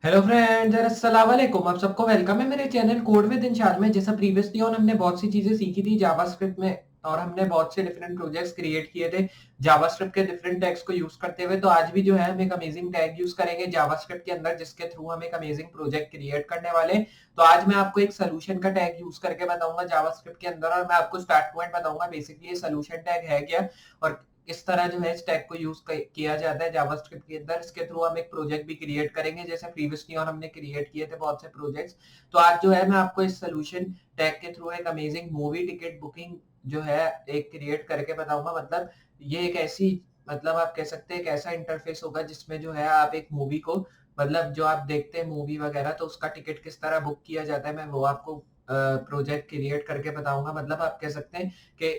Hello friends, अस्सलाम वालेकुम। आप सबको वेलकम है मेरे चैनल कोड विद इंशार्ट में। जैसा प्रीवियसली ऑन हमने बहुत सी चीजें सीखी थी जावास्क्रिप्ट में और हमने बहुत से डिफरेंट प्रोजेक्ट्स क्रिएट किए थे जावास्क्रिप्ट के डिफरेंट टैग्स को यूज करते हुए। तो आज भी जो है हम एक अमेजिंग टैग यूज करेंगे जावास्क्रिप्ट के अंदर, जिसके थ्रू हम एक अमेजिंग प्रोजेक्ट क्रिएट करने वाले हैं। तो आज मैं आपको एक सोल्यूशन का टैग यूज करके बताऊंगा जावास्क्रिप्ट के अंदर, और मैं आपको स्टार्ट पॉइंट बताऊंगा बेसिकली ये सोल्यूशन टैग है क्या और किस तरह जो है इस टैग को यूज किया जाता है जावास्क्रिप्ट के अंदर। इसके थ्रू हम एक प्रोजेक्ट भी क्रिएट करेंगे जैसे प्रीवियसली और हमने क्रिएट किए थे बहुत से प्रोजेक्ट्स। तो आज जो है मैं आपको इस सोल्यूशन टैग के थ्रू एक अमेजिंग मूवी टिकट बुकिंग जो है एक क्रिएट करके बताऊंगा। मतलब ये एक ऐसी, मतलब आप कह सकते हैं एक ऐसा इंटरफेस होगा जिसमें जो है आप एक मूवी को, मतलब जो आप देखते हैं मूवी वगैरह, तो उसका टिकट किस तरह बुक किया जाता है मैं वो आपको प्रोजेक्ट क्रिएट करके बताऊंगा। मतलब आप कह सकते हैं कि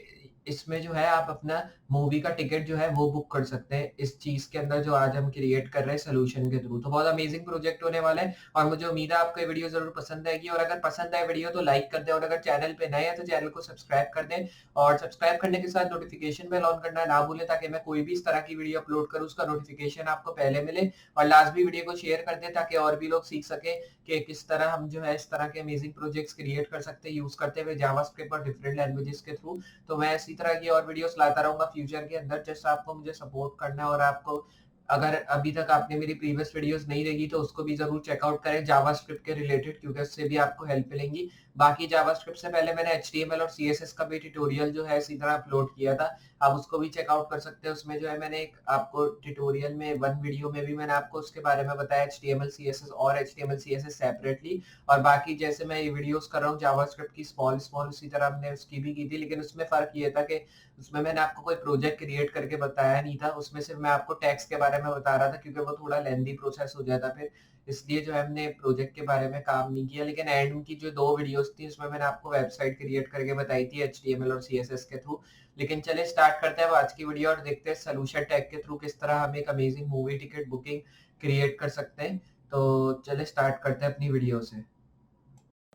इसमें जो है आप अपना मूवी का टिकट जो है वो बुक कर सकते हैं इस चीज के अंदर जो आज हम क्रिएट कर रहे हैं सोल्यूशन के थ्रू। तो बहुत अमेजिंग प्रोजेक्ट होने वाला है और मुझे उम्मीद है आपको ये वीडियो जरूर पसंद आएगी। और अगर पसंद आए वीडियो तो लाइक कर दें, और अगर चैनल पे नए हैं तो चैनल को सब्सक्राइब कर दें, और सब्सक्राइब करने के साथ नोटिफिकेशन बेल ऑन करना ना भूलें ताकि मैं कोई भी इस तरह की वीडियो अपलोड करूँ उसका नोटिफिकेशन आपको पहले मिले। और लास्ट भी वीडियो को शेयर कर दें ताकि और भी लोग सीख सके कि किस तरह हम जो है इस तरह के अमेजिंग प्रोजेक्ट्स क्रिएट कर सकते हैं यूज करते हुए जावास्क्रिप्ट और डिफरेंट लैंग्वेजेस के थ्रू। तो मैं इसी तरह की और वीडियोस लाता रहूंगा फ्यूचर के अंदर। जस्ट आपको मुझे सपोर्ट करना है, और आपको अगर अभी तक आपने मेरी प्रीवियस वीडियोस नहीं देखी तो उसको भी जरूर चेकआउट करें जावास्क्रिप्ट के रिलेटेड, क्योंकि उससे भी आपको हेल्प मिलेंगी। बाकी जावास्क्रिप्ट से पहले मैंने एचटीएमएल और सीएसएस का भी ट्यूटोरियल जो है इसी तरह अपलोड किया था, आप उसको भी चेकआउट कर सकते हैं। उसमें जो है मैंने एक आपको ट्यूटोरियल में वन वीडियो में भी मैंने आपको उसके बारे में बताया एचटीएमएल सीएसएस और एचटीएमएल सीएसएस सेपरेटली। और बाकी जैसे मैं ये वीडियोस कर रहा हूँ जावास्क्रिप्ट की स्मॉल स्मॉल, उसी तरह हमने उसकी भी की थी, लेकिन उसमें फर्क ये था कि उसमें मैंने आपको कोई प्रोजेक्ट क्रिएट करके बताया नहीं था, उसमें सिर्फ मैं आपको टैक्स के बारे में बता रहा था क्योंकि वो थोड़ा लेंदी प्रोसेस हो जाता फिर, इसलिए जो है हमने प्रोजेक्ट के बारे में काम नहीं किया। लेकिन एंड की जो दो वीडियोस थी उसमें मैंने आपको वेबसाइट क्रिएट करके बताई थी एचटीएमएल और सीएसएस के थ्रू। लेकिन चले स्टार्ट करते हैं आज की वीडियो और देखते हैं सोल्यूशन टैग के थ्रू किस तरह हम एक amazing movie ticket booking create कर सकते हैं। तो चले स्टार्ट करते हैं अपनी वीडियो से।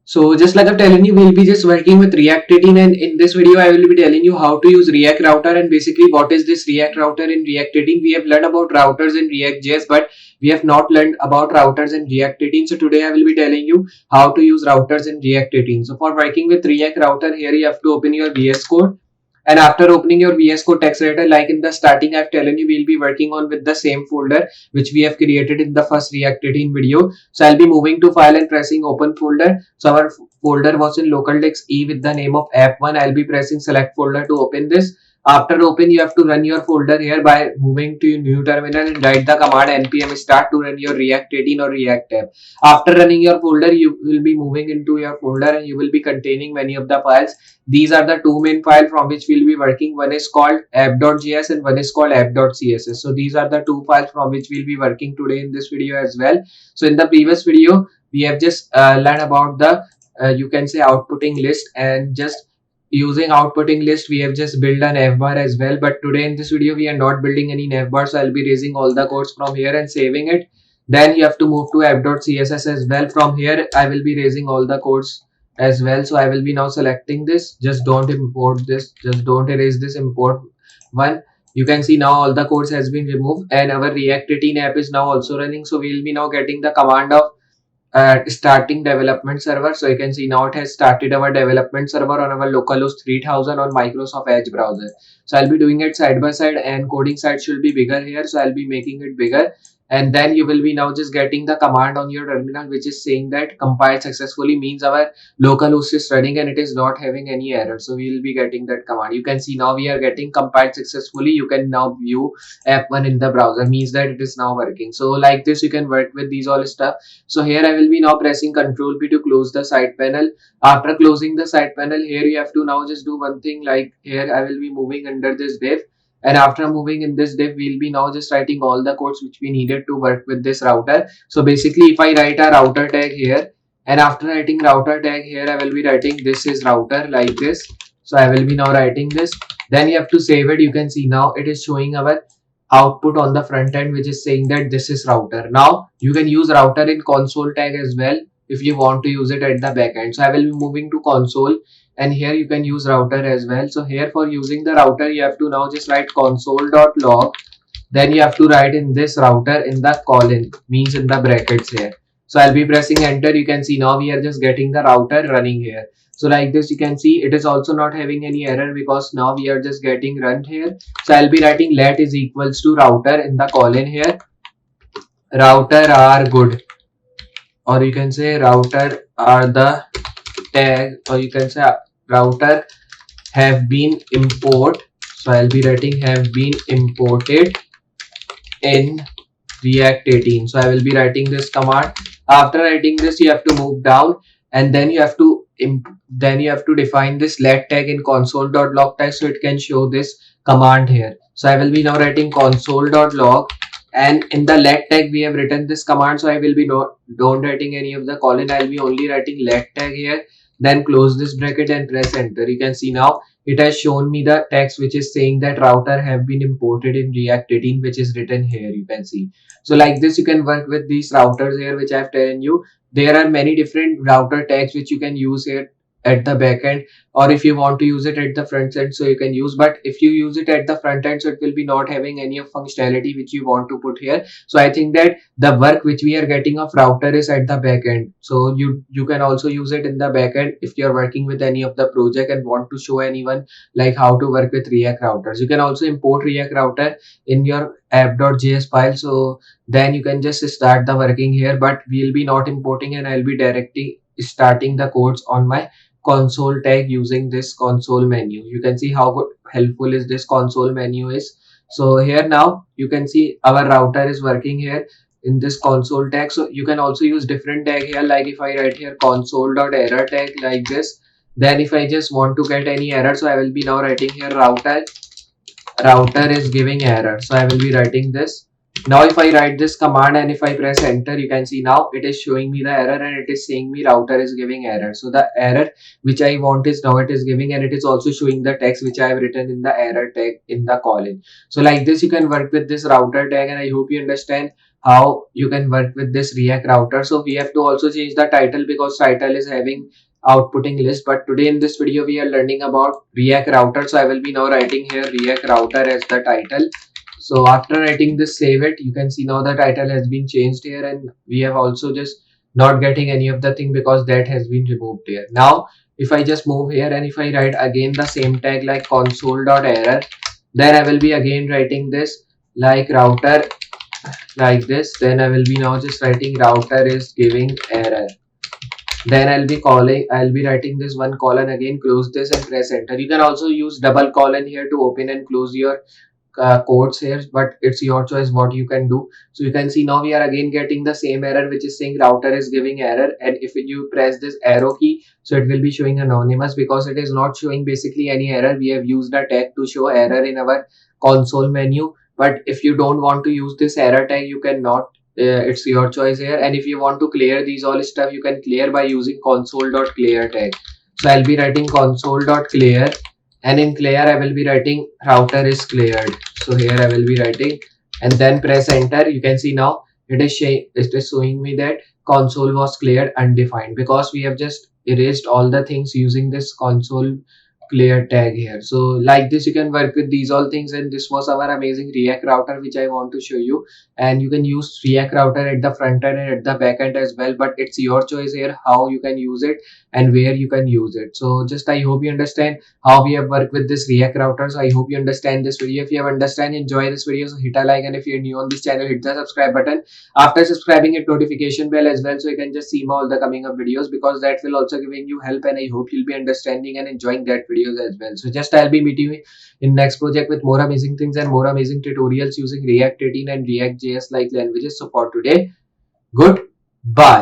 So just like I'm telling you, we'll be just working with React 18, and in this video I will be telling you how to use React router and basically what is this React router in React 18. We have learned about routers in React.js, but we have not learned about routers in React 18. So today I will be telling you how to use routers in React 18. So for working with React router, here you have to open your VS Code. And after opening your VS Code text editor, like in the starting I've tellen you, we'll be working on with the same folder which we have created in the first React 18 video. So I'll be moving to file and pressing open folder. So our folder was in local disk E with the name of app1. I'll be pressing select folder to open this. After open, you have to run your folder here by moving to your new terminal and write the command npm start to run your React 18 or React app. After running your folder, you will be moving into your folder and you will be containing many of the files. These are the two main files from which we'll be working. One is called app.js and one is called app.css. So these are the two files from which we'll be working today in this video as well. So in the previous video, we have just learned about the you can say outputting list, and just using outputting list we have just built an navbar as well. But today in this video we are not building any navbar, so I'll be raising all the codes from here and saving it. Then you have to move to app.css as well. From here I will be raising all the codes as well. So I will be now selecting this. Just don't import this, just don't erase this, import one. You can see now all the codes has been removed and our React 18 app is now also running. So we will be now getting the command of starting development server. So you can see now it has started our development server on our localhost 3000 on Microsoft Edge browser. So I'll be doing it side by side, and coding side should be bigger here, so I'll be making it bigger. And then you will be now just getting the command on your terminal which is saying that compiled successfully, means our localhost is running and it is not having any error. So we will be getting that command. You can see now we are getting compiled successfully. You can now view app1 in the browser, means that it is now working. So like this you can work with these all stuff. So here I will be now pressing Ctrl P to close the side panel. After closing the side panel, here you have to now just do one thing, like here I will be moving under this div, and after moving in this div we'll be now just writing all the codes which we needed to work with this router. So basically if I write a router tag here, and after writing router tag here I will be writing this is router like this. So I will be now writing this, then you have to save it. You can see now it is showing our output on the front end which is saying that this is router. Now you can use router in console tag as well if you want to use it at the back end. So I will be moving to console, and here you can use router as well. So here for using the router you have to now just write console.log, then you have to write in this router in the colon, means in the brackets here. So I'll be pressing enter. You can see now we are just getting the router running here. So like this, you can see it is also not having any error because now we are just getting run here. So I'll be writing let is equals to router in the colon here. Router are good, or you can say router are the tag, or you can say router have been import. So I'll be writing have been imported in React 18. So I will be writing this command. After writing this, you have to move down, and then you have to define this let tag in console.log tag so it can show this command here. So I will be now writing console.log, and in the let tag we have written this command. So I will be not don't writing any of the colon. I'll be only writing let tag here. Then close this bracket and press enter. You can see now it has shown me the text which is saying that router have been imported in React 18, which is written here. You can see. So like this, you can work with these routers here, which I've told you. There are many different router tags which you can use here at the back end, or if you want to use it at the front end, so you can use. But if you use it at the front end, so it will be not having any of functionality which you want to put here. So I think that the work which we are getting of router is at the back end. So you can also use it in the back end if you are working with any of the project and want to show anyone like how to work with React routers. You can also import React router in your app.js file. So then you can just start the working here, but we'll be not importing, and I'll be directly starting the codes on my console tag using this console menu. You can see how good, helpful is this console menu is. So here now you can see our router is working here in this console tag. So you can also use different tag here, like if I write here console.error tag like this, then if I just want to get any error, so I will be now writing here router is giving error. So I will be writing this. Now if I write this command and if I press enter, you can see now it is showing me the error and it is saying me router is giving error. So the error which I want is now it is giving, and it is also showing the text which I have written in the error tag in the colon. So like this, you can work with this router tag, and I hope you understand how you can work with this React router. So we have to also change the title because title is having outputting list, but today in this video we are learning about React router. So I will be now writing here React router as the title. So after writing this, save it. You can see now the title has been changed here, and we have also just not getting any of the thing because that has been removed here. Now if I just move here and if I write again the same tag like console.error, then I will be again writing this like router like this. Then I will be now just writing router is giving error. Then I'll be writing this one colon again, close this and press enter. You can also use double colon here to open and close your codes here, but it's your choice what you can do. So you can see now we are again getting the same error which is saying router is giving error, and if you press this arrow key, so it will be showing anonymous because it is not showing basically any error. We have used a tag to show error in our console menu, but if you don't want to use this error tag, you cannot. It's your choice here, and if you want to clear these all stuff, you can clear by using console.clear tag. So I'll be writing console.clear, and in clear I will be writing router is cleared. So here I will be writing and then press enter. You can see now it is showing me that console was cleared undefined because we have just erased all the things using this console clear tag here. So like this, you can work with these all things, and this was our amazing React router which I want to show you. And you can use React router at the front end and at the back end as well, but it's your choice here how you can use it and where you can use it. So just I hope you understand how we have worked with this React router. So I hope you understand this video. If you have understand, enjoy this video, so hit a like, and if you're new on this channel, hit the subscribe button. After subscribing, hit notification bell as well, so you can just see all the coming up videos, because that will also giving you help, and I hope you'll be understanding and enjoying that videos as well. So just I'll be meeting you in next project with more amazing things and more amazing tutorials using React 18 and React.js like languages. So for today, goodbye.